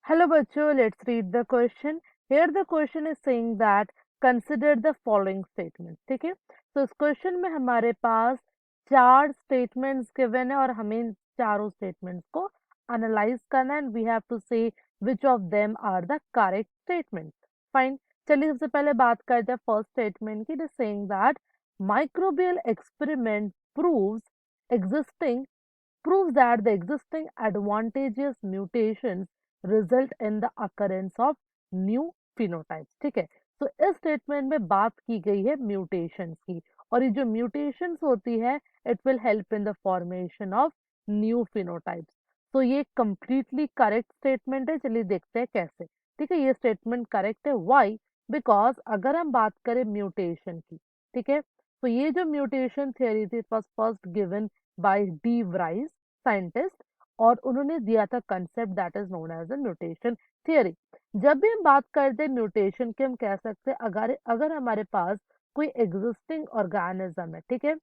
Hello बच्चों, let's read the question. Here the question is saying that consider the following statements. ठीक है, तो इस क्वेश्चन में हमारे पास चार स्टेटमेंट्स गिवन है और हमें इन चारों स्टेटमेंट्स को एनालाइज करना है and we have to say which of them are the correct statement. Fine, चलिए सबसे पहले बात करते हैं फर्स्ट स्टेटमेंट की. It is saying that microbial experiment existing proves that the existing advantageous mutations result in the occurrence of new phenotypes. ठीक है, तो इस स्टेटमेंट में बात की गई है म्यूटेशंस की, और ये जो म्यूटेशंस होती है it will help in the formation of new phenotypes. तो ये कंप्लीटली करेक्ट स्टेटमेंट है. चलिए देखते हैं कैसे. ठीक है, ये स्टेटमेंट करेक्ट है. व्हाई? बिकॉज अगर हम बात करें म्यूटेशन की, ठीक है, तो ये जो म्यूटेशन थियोरी थी was first given by de Vries scientist, और उन्होंने दिया था concept that is known as a mutation theory. जब भी हम बात करते हैं म्यूटेशन की, हम कह सकते हैं अगर अगर हमारे पास कोई एग्जिस्टिंग ऑर्गेनिज्म है, ठीक है,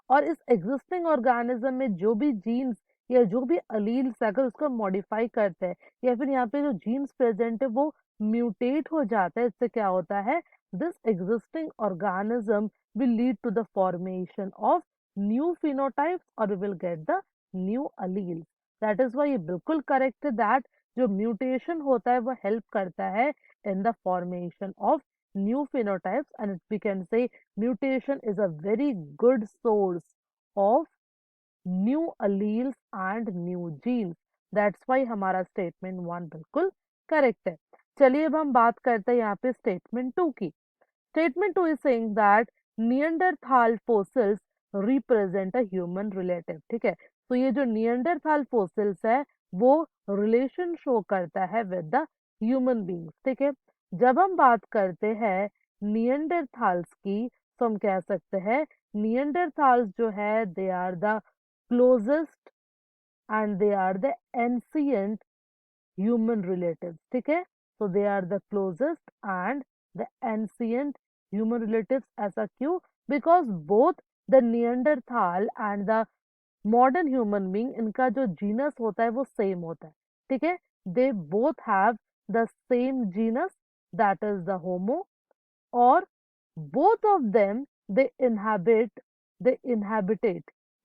और इस एग्जिस्टिंग ऑर्गेनिज्म में जो भी जीन्स या जो भी अलील्स अगर उसको मॉडिफाई करते हैं या फिर यहाँ पे जो जीन्स प्रेजेंट है वो म्यूटेट हो जाता है, इससे क्या होता है, this existing organism will lead to the formation of new phenotypes और will get the new alleles. That is why ये बिल्कुल करेक्ट है दैट जो म्यूटेशन होता है वो हेल्प करता है in the formation of new phenotypes, and we can say mutation is a very good source of new alleles and new genes. That's why हमारा statement 1 बिल्कुल करेक्ट है. चलिए अब हम बात करते हैं यहाँ पे statement 2 की. Statement 2 is saying that Neanderthal fossils represent a human relative. ठीक है, तो ये जो Neanderthal fossils है वो रिलेशन शो करता है विद द ह्यूमन बींग्स. ठीक है, जब हम बात करते हैं नियंडरथाल्स की तो हम कह सकते हैं नियंडरथाल्स जो है they are the closest and they are the ancient human relatives. ठीक है, so they are the closest and the ancient human relatives. ऐसा क्यों? Because both the Neanderthal and the modern human being, इनका जो genus होता है वो same होता है. ठीक है, they both have the same genus, that is the homo, और both of them they inhabitate,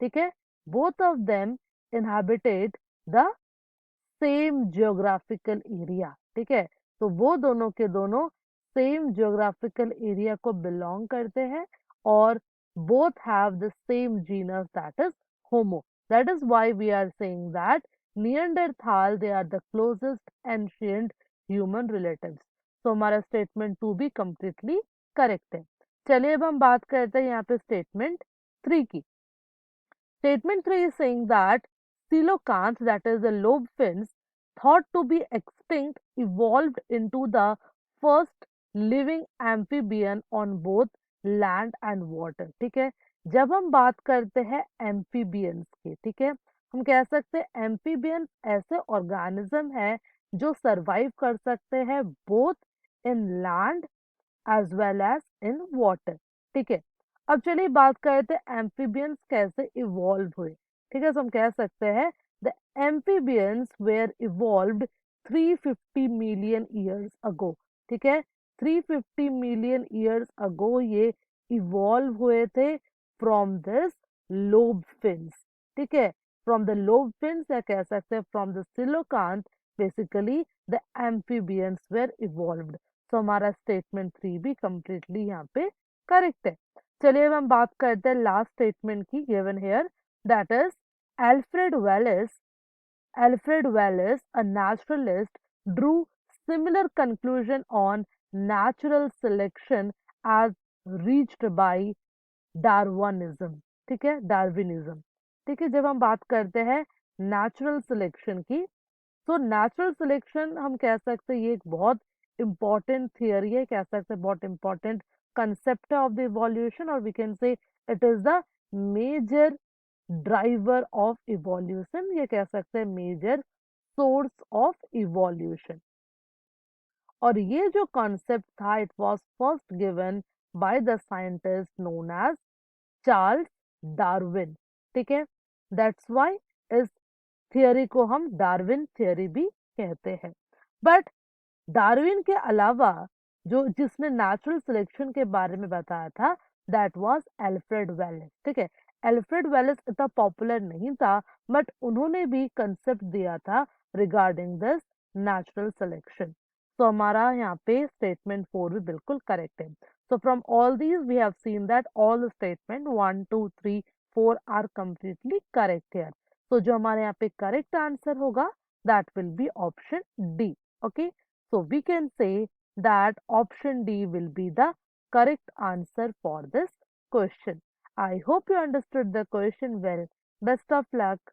ठीक है, both of them inhabited the same geographical area. ठीक है, तो वो दोनों के दोनों सेम जियोग्राफिकल एरिया को बिलोंग करते हैं और both have the same genus that is Homo. That is why we are saying that Neanderthal they are the closest ancient human relatives. तो हमारा स्टेटमेंट 2 भी कंप्लीटली करेक्ट है. चलिए अब हम बात करते हैं यहाँ पे स्टेटमेंट 3 की. Statement 3 is saying that coelacanths, that is the lobe fins, thought to be extinct, evolved into the first living amphibian on both land and water. ठीक है, जब हम बात करते हैं एम्फीबियंस की, ठीक है, हम कह सकते हैं एम्फीबियंस ऐसे ऑर्गेनिज्म है जो सरवाइव कर सकते हैं both in land as well as in water. ठीक है, अब चलिए बात करते हैं एम्फीबियंस कैसे इवॉल्व हुए. ठीक है, तो हम कह सकते हैं the amphibians were evolved 350 million years ago. ठीक है, 350 मिलियन ईयर्स अगो ये इवॉल्व हुए थे फ्रॉम दिस लोब फिन्स. ठीक है, फ्रॉम द लोब फिन्स या कह सकते हैं from the coelacanth basically the amphibians were evolved. तो हमारा स्टेटमेंट 3 भी कंप्लीटली यहाँ पे करेक्ट है. चलिए अब हम बात करते हैं लास्ट स्टेटमेंट की given here, that is Alfred Wallace. Alfred Wallace, a naturalist, drew similar conclusion on natural selection as reached by Darwinism. ठीक है, डार्विनिज्म. ठीक है, जब हम बात करते हैं नेचुरल सिलेक्शन की, तो नेचुरल सिलेक्शन हम कह सकते हैं ये एक बहुत इंपॉर्टेंट थियरी है, कह सकते हैं बहुत इंपॉर्टेंट कंसेप्ट है ऑफ द इवोल्यूशन, और we can say it is the major driver of evolution, ये कह सकते हैं मेजर सोर्स ऑफ इवोल्यूशन. और ये जो कॉन्सेप्ट था it was first given by the scientist known as Charles Darwin. ठीक है, दैट्स व्हाई इस थियरी को हम डार्विन थियरी भी कहते हैं। बट डार्विन के अलावा जो जिसने नेचुरल सिलेक्शन के बारे में बताया था, दैट वाज एल्फ्रेड वेलेस। ठीक है, एल्फ्रेड वेलेस इतना पॉपुलर नहीं था, बट उन्होंने भी कंसेप्ट दिया था रिगार्डिंग दिस नेचुरल सिलेक्शन। तो हमारा यहाँ पे स्टेटमेंट 4 भी बिल्कुल करेक्ट है। So from all these we have seen that all statement 1 2 3 4 are completely correct here. तो जो हमारे यहाँ पे करेक्ट आंसर होगा, that will be option D. Okay, so we can say that option D will be the correct answer for this question. I hope you understood the question well. Best of luck.